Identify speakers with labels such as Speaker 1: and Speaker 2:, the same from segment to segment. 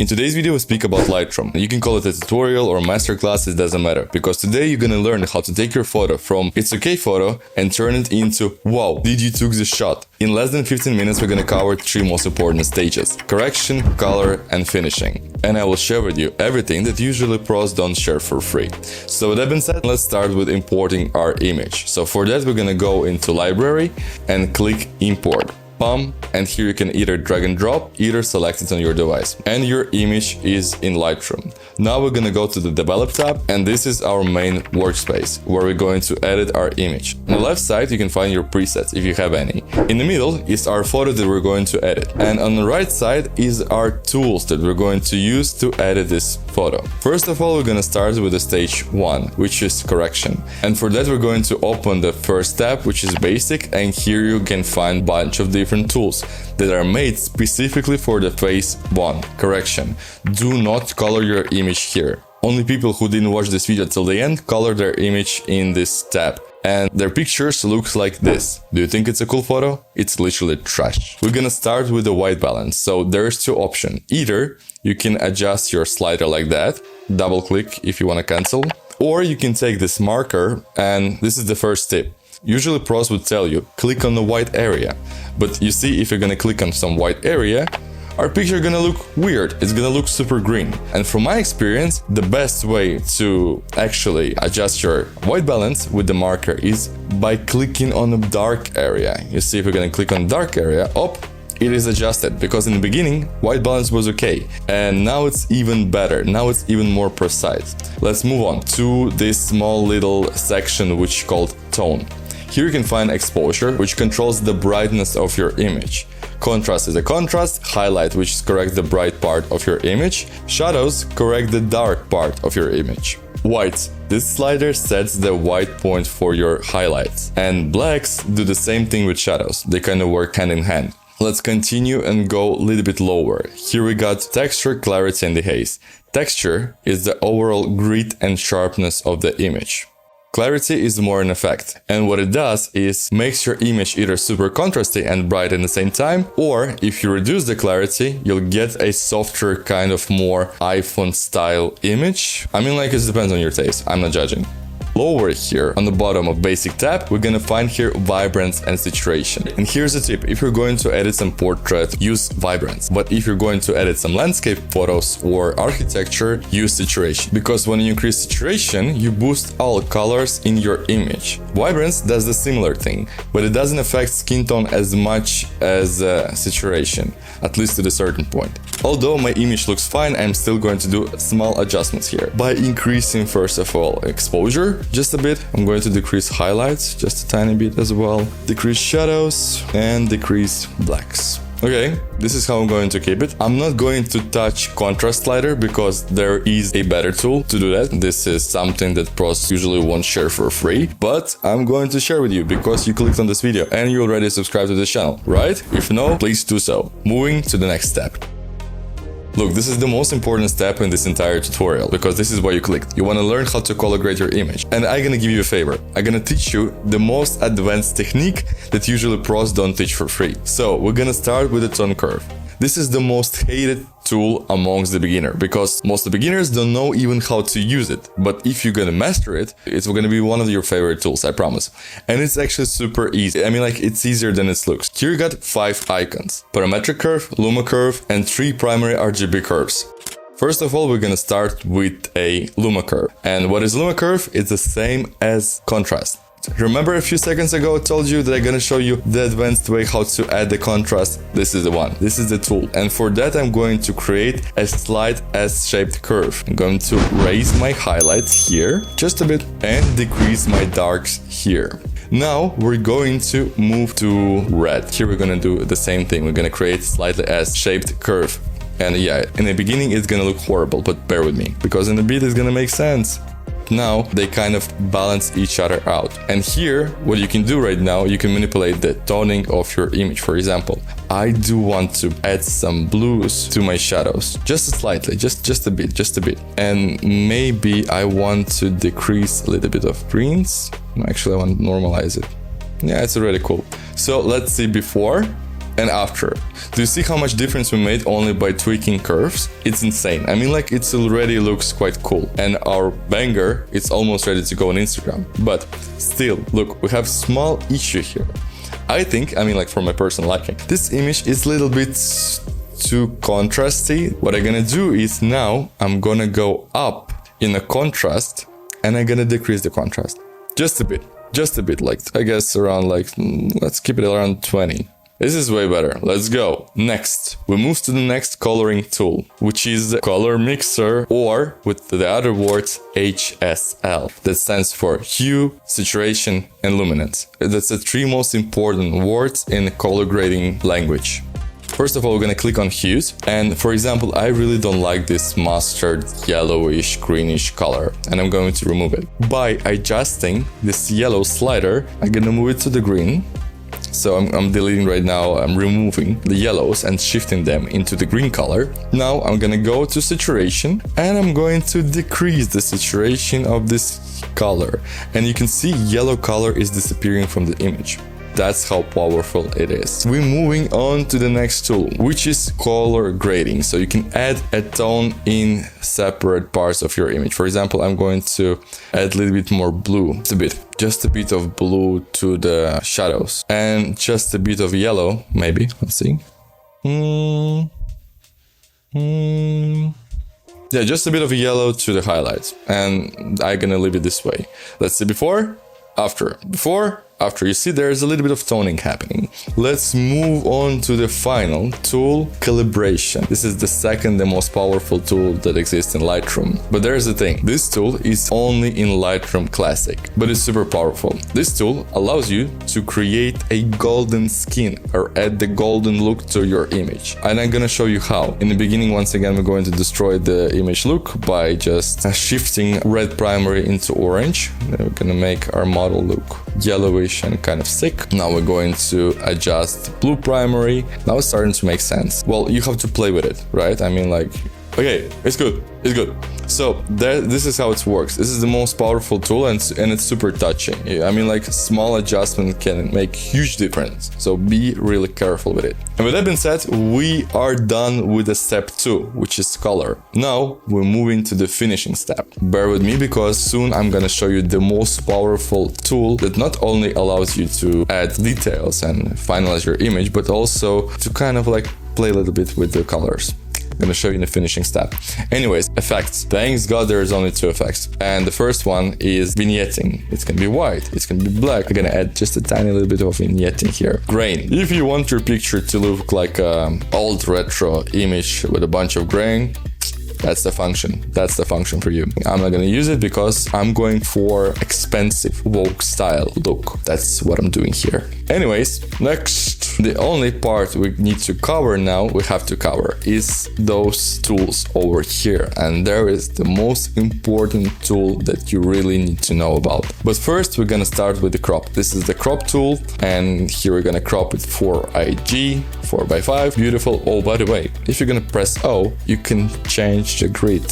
Speaker 1: In today's video we speak about Lightroom. You can call it a tutorial or masterclass, it doesn't matter, because today you're gonna learn how to take your photo from it's okay photo and turn it into wow, did you took the shot? In less than 15 minutes we're gonna cover 3 most important stages: correction, color and finishing. And I will share with you everything that usually pros don't share for free. So with that being said, let's start with importing our image. So for that we're gonna go into library and click import. And here you can either drag and drop, either select it on your device, and your image is in Lightroom. Now we're gonna go to the develop tab, and this is our main workspace where we're going to edit our image. On the left side you can find your presets if you have any. In the middle is our photo that we're going to edit, and on the right side is our tools that we're going to use to edit this photo. First of all, we're gonna start with the stage 1, which is correction, and for that we're going to open the first tab, which is basic, and here you can find a bunch of different tools that are made specifically for the phase 1 correction. Do not color your image here. Only people who didn't watch this video till the end color their image in this tab, and their pictures look like this. Do you think it's a cool photo? It's literally trash. We're gonna start with the white balance. So there's 2 options. Either you can adjust your slider like that, double click if you want to cancel, or you can take this marker, and this is the first tip. Usually pros would tell you, click on the white area. But you see, if you're gonna click on some white area, our picture gonna look weird. It's gonna look super green. And from my experience, the best way to actually adjust your white balance with the marker is by clicking on a dark area. You see, if you're gonna click on dark area, it is adjusted, because in the beginning white balance was okay, and now it's even better. Now it's even more precise. Let's move on to this small little section which is called tone. Here you can find exposure, which controls the brightness of your image. Contrast is a contrast, highlight, which corrects the bright part of your image. Shadows correct the dark part of your image. White. This slider sets the white point for your highlights. And blacks do the same thing with shadows. They kind of work hand in hand. Let's continue and go a little bit lower. Here we got texture, clarity and the haze. Texture is the overall grit and sharpness of the image. Clarity is more an effect, and what it does is makes your image either super contrasty and bright at the same time, or if you reduce the clarity, you'll get a softer, kind of more iPhone style image. I mean, like, it depends on your taste, I'm not judging. Lower here on the bottom of basic tab, we're gonna find here vibrance and saturation. And here's a tip: if you're going to edit some portrait, use vibrance. But if you're going to edit some landscape photos or architecture, use saturation. Because when you increase saturation, you boost all colors in your image. Vibrance does the similar thing, but it doesn't affect skin tone as much as saturation, at least to a certain point. Although my image looks fine, I'm still going to do small adjustments here by increasing, first of all, exposure just a bit. I'm going to decrease highlights just a tiny bit as well, decrease shadows and decrease blacks. Okay, this is how I'm going to keep it. I'm not going to touch contrast slider because there is a better tool to do that. This is something that pros usually won't share for free, but I'm going to share with you because you clicked on this video and you already subscribed to the channel, right? If no, please do so. Moving to the next step. Look, this is the most important step in this entire tutorial, because this is why you clicked. You want to learn how to color grade your image. And I'm gonna give you a favor. I'm gonna teach you the most advanced technique that usually pros don't teach for free. So we're gonna start with the tone curve. This is the most hated tool amongst the beginner, because most of the beginners don't know even how to use it. But if you're gonna master it, it's gonna be one of your favorite tools, I promise. And it's actually super easy. I mean, like, it's easier than it looks. Here you got 5 icons: parametric curve, luma curve, and 3 primary RGB curves. First of all, we're gonna start with a luma curve. And what is luma curve? It's the same as contrast. Remember a few seconds ago I told you that I'm gonna show you the advanced way how to add the contrast? This is the one. This is the tool. And for that I'm going to create a slight S-shaped curve. I'm going to raise my highlights here just a bit and decrease my darks here. Now we're going to move to red. Here we're gonna do the same thing. We're gonna create slightly S-shaped curve. And yeah, in the beginning it's gonna look horrible, but bear with me, because in the beat it's gonna make sense. Now they kind of balance each other out. And here, what you can do right now, you can manipulate the toning of your image. For example, I do want to add some blues to my shadows, just slightly, just a bit. And maybe I want to decrease a little bit of greens. Actually, I want to normalize it. Yeah, it's already cool. So let's see before and after. Do you see how much difference we made only by tweaking curves? It's insane. I mean, like, it already looks quite cool. And our banger, it's almost ready to go on Instagram. But still, look, we have small issue here. I think, I mean, like, for my personal liking, this image is a little bit too contrasty. What I'm gonna do is now I'm gonna go up in a contrast and I'm gonna decrease the contrast just a bit, like, I guess around, like, let's keep it around 20. This is way better. Let's go. Next, we move to the next coloring tool, which is color mixer, or with the other words, HSL. That stands for hue, saturation, and luminance. That's the three most important words in color grading language. First of all, we're gonna click on hues, and for example, I really don't like this mustard, yellowish, greenish color, and I'm going to remove it. By adjusting this yellow slider, I'm gonna move it to the green. So I'm deleting right now, I'm removing the yellows and shifting them into the green color. Now I'm gonna go to saturation, and I'm going to decrease the saturation of this color. And you can see yellow color is disappearing from the image. That's how powerful it is. We're moving on to the next tool, which is color grading. So you can add a tone in separate parts of your image. For example, I'm going to add a little bit more blue, just a bit of blue to the shadows, and just a bit of yellow, maybe. Let's see. Yeah, just a bit of yellow to the highlights, and I'm gonna leave it this way. Let's see before, after. After, you see there's a little bit of toning happening. Let's move on to the final tool, calibration. This is the second, the most powerful tool that exists in Lightroom. But there's the thing, this tool is only in Lightroom Classic, but it's super powerful. This tool allows you to create a golden skin or add the golden look to your image. And I'm gonna show you how. In the beginning, once again, we're going to destroy the image look by just shifting red primary into orange. We're gonna make our model look yellowish and kind of sick. Now we're going to adjust blue primary. Now it's starting to make sense. Well, you have to play with it, right? I mean, like, okay, it's good. So this is how it works. This is the most powerful tool, and it's super touchy. I mean, like, small adjustment can make huge difference. So be really careful with it. And with that being said, we are done with the step 2, which is color. Now we're moving to the finishing step. Bear with me, because soon I'm gonna show you the most powerful tool that not only allows you to add details and finalize your image, but also to kind of like play a little bit with the colors. I'm gonna show you in the finishing step. Anyways, effects. Thanks God there's only 2 effects. And the first one is vignetting. It's gonna be white, it's gonna be black. I'm gonna add just a tiny little bit of vignetting here. Grain. If you want your picture to look like an old retro image with a bunch of grain, that's the function. That's the function for you. I'm not gonna use it because I'm going for expensive Vogue style look. That's what I'm doing here. Anyways, next, the only part we need to cover now, we have to cover, is those tools over here. And there is the most important tool that you really need to know about. But first, we're gonna start with the crop. This is the crop tool, and here we're gonna crop with 4IG, 4x5, beautiful. Oh, by the way, if you're gonna press O, you can change the grid.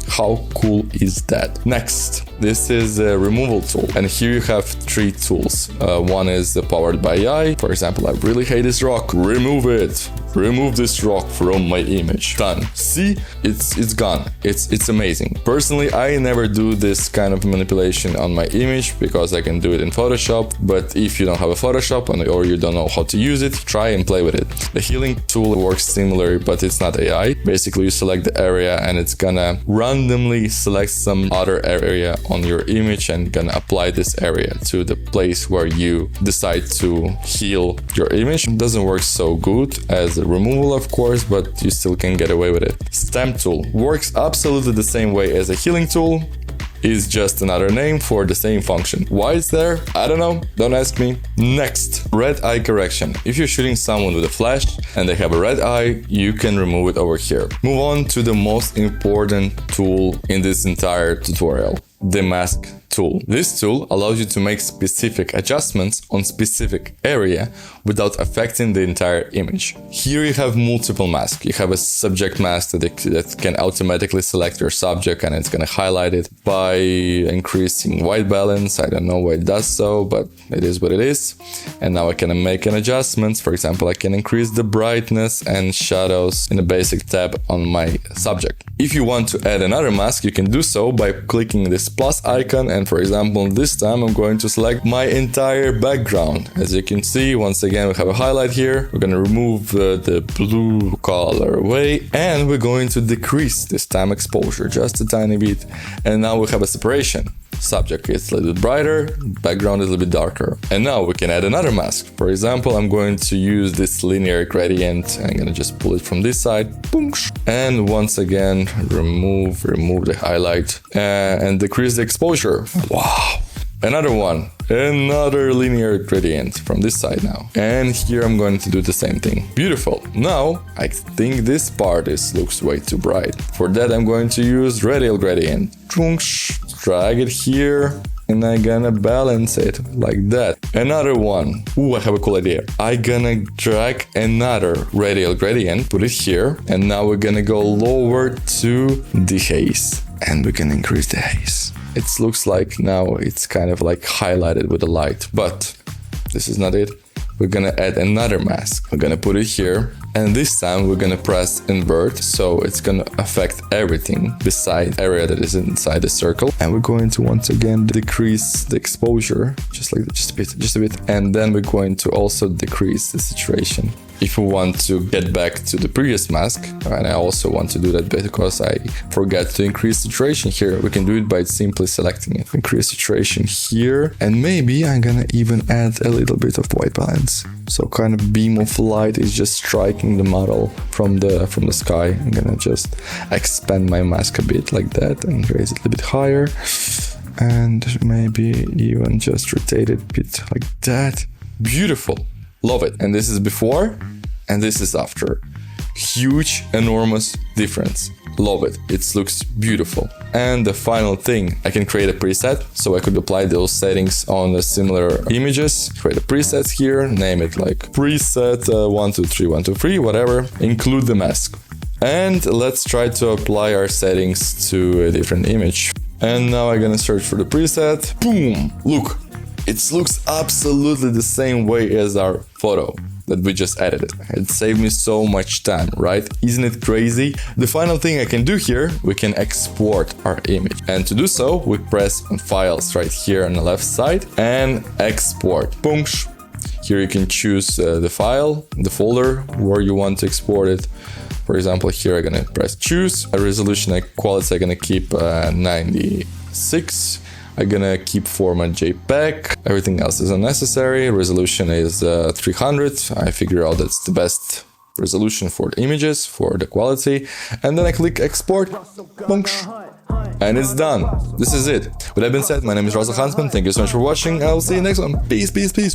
Speaker 1: How cool is that? Next, this is a removal tool, and here you have 3 tools. One is the powered by AI. For example, I really hate this rock. Remove it. Remove this rock from my image. Done. See, it's gone. It's amazing. Personally, I never do this kind of manipulation on my image because I can do it in Photoshop. But if you don't have a Photoshop or you don't know how to use it, try and play with it. The healing tool works similar, but it's not AI. Basically, you select the area and it's gonna randomly select some other area on your image and gonna apply this area to the place where you decide to heal your image. It doesn't work so good as a removal, of course, but you still can get away with it. Stamp tool works absolutely the same way as a healing tool. Is just another name for the same function. Why it's there? I don't know, don't ask me. Next, red eye correction. If you're shooting someone with a flash and they have a red eye, you can remove it over here. Move on to the most important tool in this entire tutorial, the mask tool. This tool allows you to make specific adjustments on specific area without affecting the entire image. Here you have multiple masks. You have a subject mask that can automatically select your subject and it's going to highlight it by increasing white balance. I don't know why it does so, but it is what it is. And now I can make an adjustment. For example, I can increase the brightness and shadows in a basic tab on my subject. If you want to add another mask, you can do so by clicking this plus icon, and for example this time I'm going to select my entire background. As you can see, once again we have a highlight here. We're going to remove the blue color away and we're going to decrease this time exposure just a tiny bit, and now we have a separation. Subject is a little bit brighter, background is a little bit darker. And now we can add another mask. For example, I'm going to use this linear gradient. I'm going to just pull it from this side. Boom. And once again, remove the highlight and decrease the exposure. Wow. Another one, another linear gradient from this side now. And here I'm going to do the same thing. Beautiful. Now, I think this part looks way too bright. For that, I'm going to use radial gradient. Drag it here, and I'm gonna balance it like that. Another one. Ooh, I have a cool idea. I'm gonna drag another radial gradient, put it here, and now we're gonna go lower to the haze. And we're gonna increase the haze. It looks like now it's kind of like highlighted with the light, but this is not it. We're gonna add another mask. We're gonna put it here, and this time we're gonna press invert, so it's gonna affect everything beside area that is inside the circle. And we're going to once again decrease the exposure, just like that, just a bit. And then we're going to also decrease the saturation. If we want to get back to the previous mask, and I also want to do that because I forgot to increase saturation here, we can do it by simply selecting it. Increase saturation here, and maybe I'm gonna even add a little bit of white balance. So kind of beam of light is just striking the model from the sky. I'm gonna just expand my mask a bit like that and raise it a little bit higher, and maybe even just rotate it a bit like that. Beautiful. Love it. And this is before and this is after. Huge, enormous difference. Love it. It looks beautiful. And the final thing, I can create a preset, so I could apply those settings on the similar images. Create a preset here, name it like preset 123, whatever. Include the mask. And let's try to apply our settings to a different image. And now I'm gonna search for the preset. Boom! Look! It looks absolutely the same way as our photo that we just edited. It saved me so much time, right? Isn't it crazy? The final thing I can do here, we can export our image. And to do so, we press on Files right here on the left side and Export. Boom! Here you can choose the file, the folder where you want to export it. For example, here I'm gonna press Choose. A resolution and quality I'm gonna keep 96. I'm gonna keep format JPEG. Everything else is unnecessary. Resolution is 300. I figure out that's the best resolution for the images, for the quality. And then I click export. And it's done. This is it. With that being said, my name is Russell Huntsman. Thank you so much for watching. I will see you next one. Peace, peace, peace.